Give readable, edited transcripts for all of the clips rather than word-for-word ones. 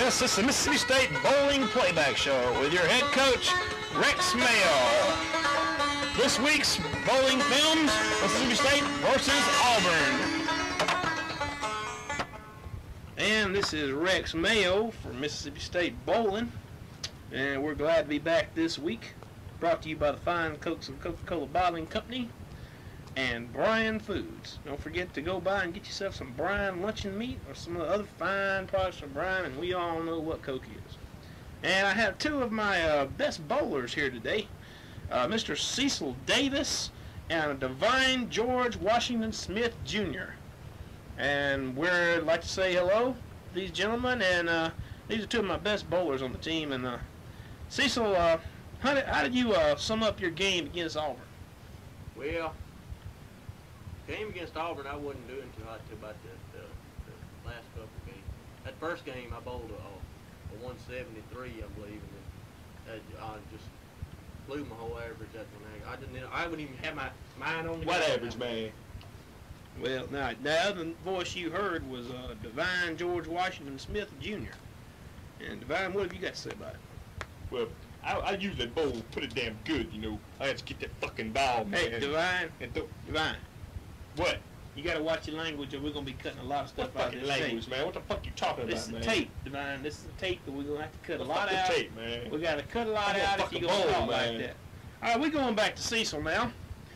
This is the Mississippi State Bowling Playback Show with your head coach, Rex Mayo. This week's bowling films, Mississippi State versus Auburn. And this is Rex Mayo for Mississippi State Bowling. And we're glad to be back this week. Brought to you by the fine Cokes and Coca-Cola Bottling Company and Bryan Foods. Don't forget to go by and get yourself some Bryan luncheon meat or some of the other fine products from Bryan, and we all know what Coke is. And I have two of my best bowlers here today, Mr. Cecil Davis and Divine George Washington Smith Jr. And we'd like to say hello to these gentlemen, and these are two of my best bowlers on the team. And Cecil, how did you sum up your game against Auburn? Well, game against Auburn, I wasn't doing too hot till about the last couple of games. That first game, I bowled a 173, I believe, and I just blew my whole average that one. I wouldn't even have my mind on the What game. average, man? Well, now, the other voice you heard was Divine George Washington Smith Jr. And Divine, what have you got to say about it? Well, I usually bowl pretty damn good, you know. I have to get that fucking ball, man. Hey, Divine, Divine, What? you got to watch your language, or we're going to be cutting a lot of stuff What out of fucking this language, tape. man? What the fuck you talking This about, is man? tape, Divine. This is a tape that we're going to have to cut a What lot fucking out. tape, man? We got to cut a lot I'm gonna out if fucking you're going to bowl, talk like man. that. All right, we're going back to Cecil now.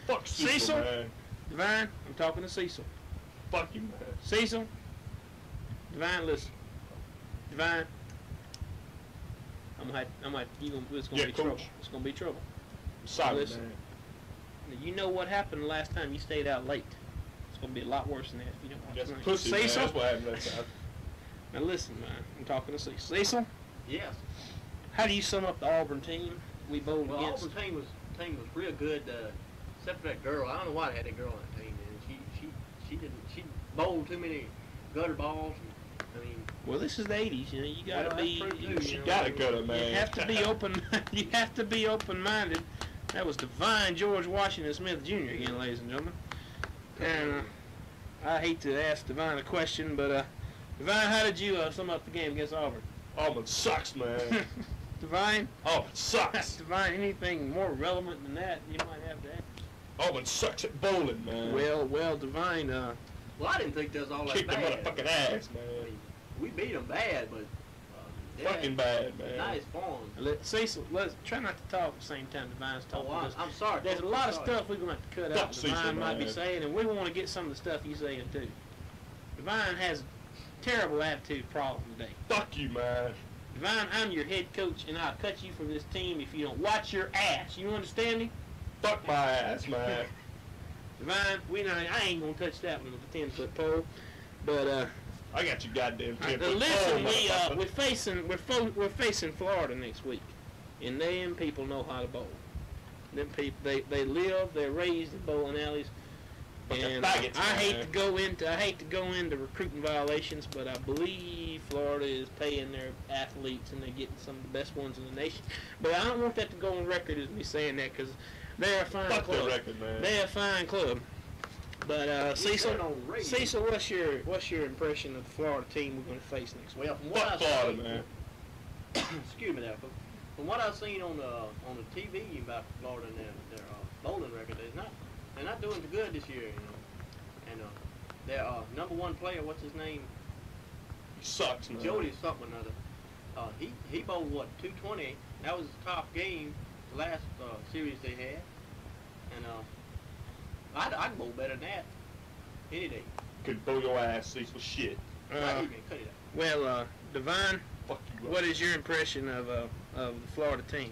Fuck Cecil, Cecil? man. Divine, I'm talking to Cecil. Fuck you, man. Cecil, Divine, listen. Divine, it's gonna Yeah, be coach. trouble. It's gonna be trouble. I'm sorry, Listen. man. Now, you know what happened the last time you stayed out late. It's gonna be a lot worse than that if you don't watch That's tonight. pussy, man. Cecil, That's what happened that time. now listen, man. I'm talking to Cecil. Cecil, Yes. how do you sum up the Auburn team we bowled Well, against? Auburn team was real good, except for that girl. I don't know why they had that girl on that team, man. She bowled too many gutter balls. I mean, Well, this is the '80s. You know, you gotta Well, be. that's true, You, too, She you know. got a gutter, man. you have to be open. You have to be open-minded. That was Divine George Washington Smith Jr. again, ladies and gentlemen. And I hate to ask Divine a question, but Divine, how did you sum up the game against Auburn? Auburn sucks, man. Divine, Auburn sucks. Divine, anything more relevant than that you might have to add? Auburn sucks at bowling, man. Well, Divine, well, I didn't think that was all that Kick the bad. motherfucking ass, I man. mean, we beat them bad, but Fucking bad, man. nice form. Cecil, let's try not to talk at the same time Divine's talking. Oh, because I'm sorry. there's a I'm lot of sorry. stuff we're going to have to cut Fuck out Cecil, Divine might be man. saying, and we want to get some of the stuff he's saying too. Divine has a terrible attitude problem today. Fuck you, man. Divine, I'm your head coach, and I'll cut you from this team if you don't watch your ass. You understand me? Fuck my ass, man. Divine, I ain't going to touch that one with a 10-foot pole. But, I got you goddamn 10 foot listen, pole, we're facing Florida next week, and them people know how to bowl. Them people, they live, they're raised in bowling alleys, Bunch of and faggots, I hate man. to go into recruiting violations, but I believe Florida is paying their athletes, and they're getting some of the best ones in the nation. But I don't want that to go on record as me saying that, because they're a fine Fuck club. the record, man. They're a fine club. But Cecil, what's your impression of the Florida team we're going to face next week? Well, from what Fuck I've Florida, seen, man. excuse me there, folks. From what I've seen on the TV about Florida and their bowling record, they're not doing too good this year, you know. And their number one player, what's his name? He sucks, man. Jody something or another. He bowled what 220. That was his top game, the last series they had. And I can bowl better than that any day. Could blow your ass, Cecil. Shit. Not even cut it out. Well, Divine, Fuck you. what is your impression of the Florida team?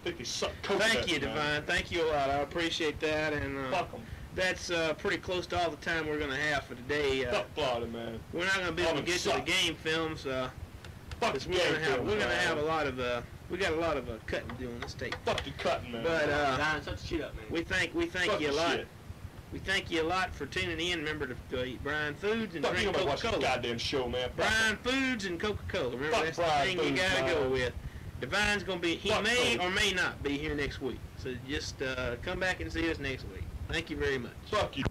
I think they suck coconuts, Thank you, man. Divine. Thank you a lot. I appreciate that. And Fuck them. that's pretty close to all the time we're going to have for today. Fuck Florida, man. We're not going to be able to Auburn get to the sucks. game films. Fuck Because the we're game going to films, have man. a lot of we got a lot of cutting to do on this tape. Fuck the cutting, man. But Dying such shit up, man. we thank Fuck you a the lot. shit. We thank you a lot for tuning in. Remember to eat Bryan Foods and Fuck you, drink nobody watch this Coca-Cola. goddamn show, man. Fuck Bryan Foods and Coca-Cola. Remember, Fuck that's the Bryan thing you Foods, gotta man. go with. Divine's gonna be. He Fuck may Coke. or may not be here next week. So just come back and see us next week. Thank you very much. Fuck you.